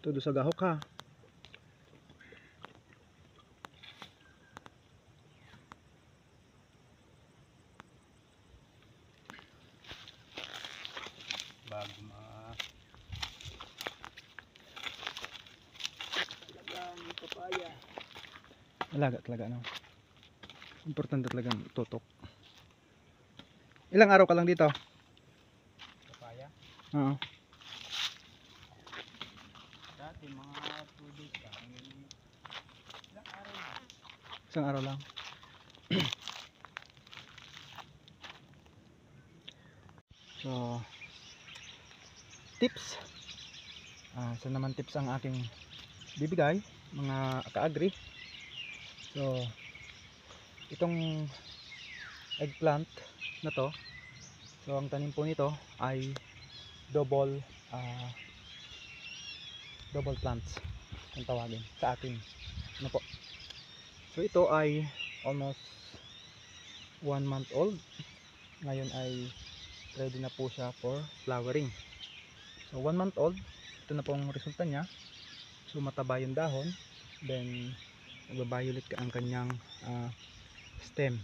Todo sa gahok ha. Bago talagang papaya. Alaga talaga no. Importante talaga tutok. Ilang araw ka lang dito? Papaya? Oo. Dati mga 2 days lang. Ilang araw na? Isang araw lang. So, tips. Saan naman tips ang aking bibigay, mga ka-agri. So, itong eggplant na to, so ang tanim po nito ay double plants kung tawagin sa akin. Ano po? So ito ay almost 1 month old. Ngayon ay ready na po siya for flowering. So 1 month old, ito na po ang resulta niya. So mataba yung dahon, then nagba-violet ka ang kanyang stem.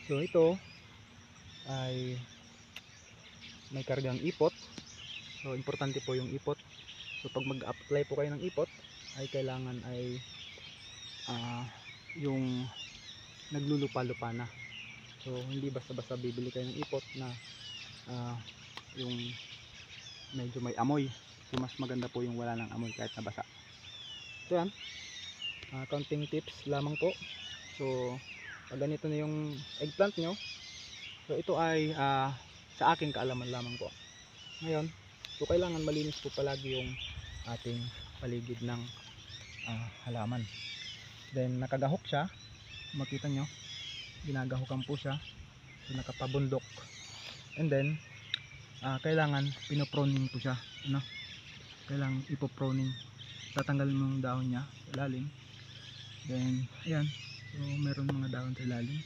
So ito ay may kargang ipot. So importante po yung ipot. So pag mag-apply po kayo ng ipot, ay kailangan ay yung naglulupa-lupa na. So hindi basta-basta bibili kayo ng ipot na yung medyo may amoy. So mas maganda po yung wala ng amoy kahit nabasa. So yan, counting tips lamang po. So pag ganito na yung eggplant nyo, so ito ay sa aking kaalaman lamang po. Ngayon, so kailangan malinis po palagi yung ating paligid ng halaman. Then nakagahok siya, makita nyo, ginagahukan po siya. So nakapabundok. And then kailangan pinoproning po siya, ano? Kailangan ipoproning. Tatanggalin mo yung dahon niya sa ilalim. Then ayan, so meron mga dahon sa ilalim.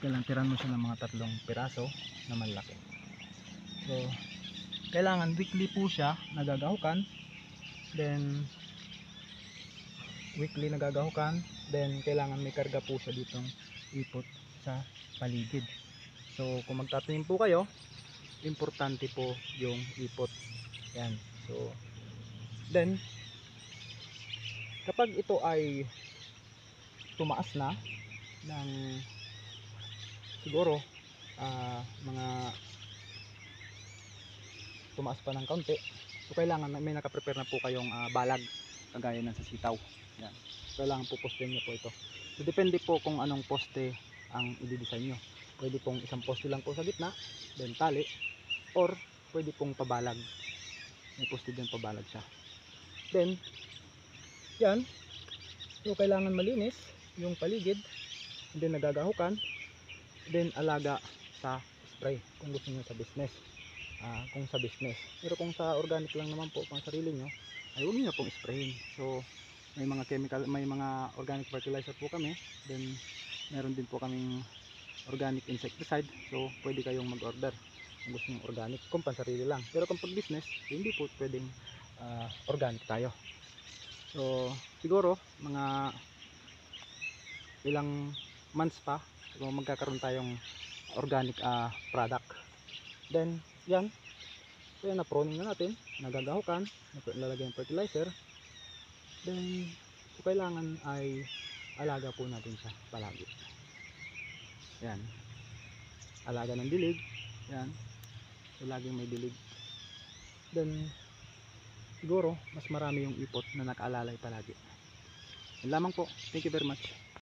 Kailangan tiran mo siya ng mga 3 piraso na malaki. So kailangan weekly po siya nagagahukan. Then weekly nagagahukan. Then kailangan may karga po siya ditong ipot sa paligid. So kung magtatanim po kayo, importante po yung ipot. Yan. So then kapag ito ay tumaas na ng siguro mga tumaas pa ng kaunti, so kailangan may nakaprepare na po kayong balag kagaya ng sa sitaw. Yan. Kailangan po poste nyo po ito. So depende po kung anong poste ang i-design nyo. Pwede pong isang poste lang po sa gitna, then tali, or pwede pong pabalag. May poste din pabalag siya. Then yan, so kailangan malinis yung paligid, and then nagagahukan, then alaga sa spray kung gusto niyo sa business. Kung sa business, pero kung sa organic lang naman po pang sarili nyo, ay huwag niyo pong sprayin. So may mga chemical, may mga organic fertilizer po kami, then meron din po kaming organic insecticide. So pwede kayong mag-order kung gusto niyo organic, kung pang sarili lang. Pero kung pag business, hindi po pwedeng organic tayo. So siguro mga ilang months pa, so magkakaroon tayong organic product. Then yan, so yan, na-proning na natin, nagagahukan, lalagyan ng fertilizer. Then so kailangan ay alaga po natin siya palagi. Yan, alaga ng dilig. Yan, so laging may dilig. Then siguro mas marami yung ipot na nakaalalay palagi. Yan lamang po. Thank you very much.